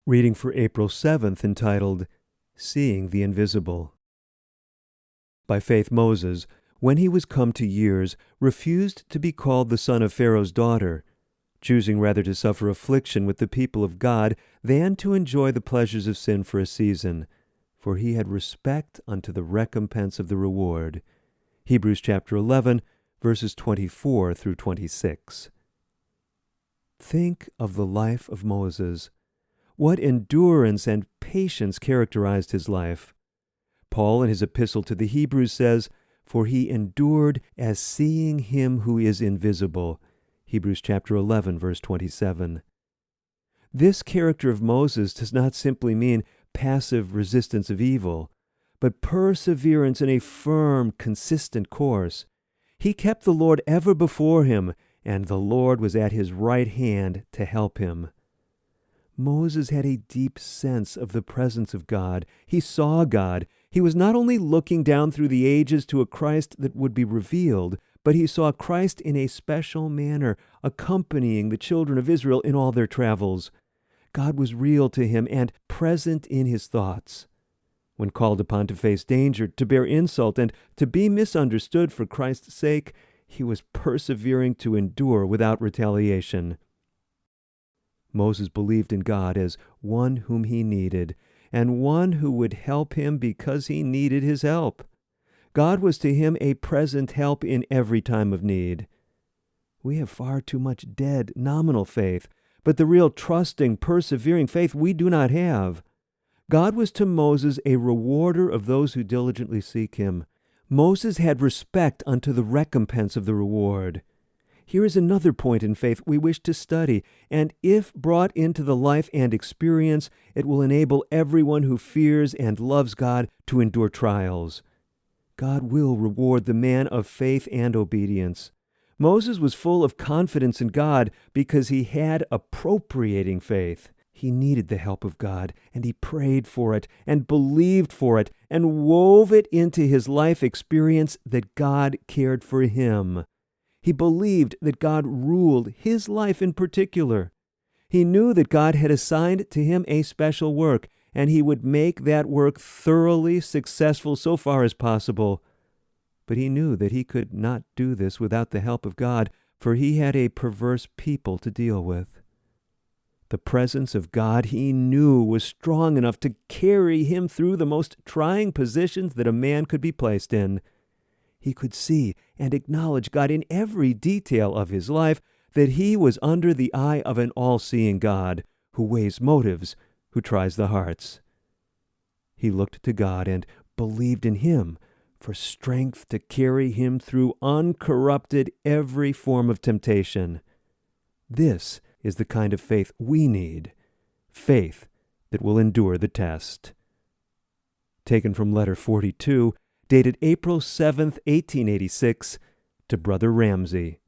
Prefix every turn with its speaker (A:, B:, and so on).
A: Reading for April 7th, entitled, Seeing the Invisible. By faith Moses, when he was come to years, refused to be called the son of Pharaoh's daughter, choosing rather to suffer affliction with the people of God than to enjoy the pleasures of sin for a season, for he had respect unto the recompense of the reward. Hebrews chapter 11, verses 24 through 26. Think of the life of Moses. What endurance and patience characterized his life. Paul in his epistle to the Hebrews says, "For he endured as seeing him who is invisible." Hebrews chapter 11, verse 27. This character of Moses does not simply mean passive resistance of evil, but perseverance in a firm, consistent course. He kept the Lord ever before him, and the Lord was at his right hand to help him. Moses had a deep sense of the presence of God. He saw God. He was not only looking down through the ages to a Christ that would be revealed, but he saw Christ in a special manner, accompanying the children of Israel in all their travels. God was real to him and present in his thoughts. When called upon to face danger, to bear insult, and to be misunderstood for Christ's sake, he was persevering to endure without retaliation. Moses believed in God as one whom he needed, and one who would help him because he needed his help. God was to him a present help in every time of need. We have far too much dead, nominal faith, but the real trusting, persevering faith we do not have. God was to Moses a rewarder of those who diligently seek him. Moses had respect unto the recompense of the reward. Here is another point in faith we wish to study, and if brought into the life and experience, it will enable everyone who fears and loves God to endure trials. God will reward the man of faith and obedience. Moses was full of confidence in God because he had appropriating faith. He needed the help of God, and he prayed for it, and believed for it, and wove it into his life experience that God cared for him. He believed that God ruled his life in particular. He knew that God had assigned to him a special work, and he would make that work thoroughly successful so far as possible. But he knew that he could not do this without the help of God, for he had a perverse people to deal with. The presence of God he knew was strong enough to carry him through the most trying positions that a man could be placed in. He could see and acknowledge God in every detail of his life, that he was under the eye of an all-seeing God who weighs motives, who tries the hearts. He looked to God and believed in him for strength to carry him through uncorrupted every form of temptation. This is the kind of faith we need, faith that will endure the test. Taken from letter 42, dated April 7th, 1886, to Brother Ramsey.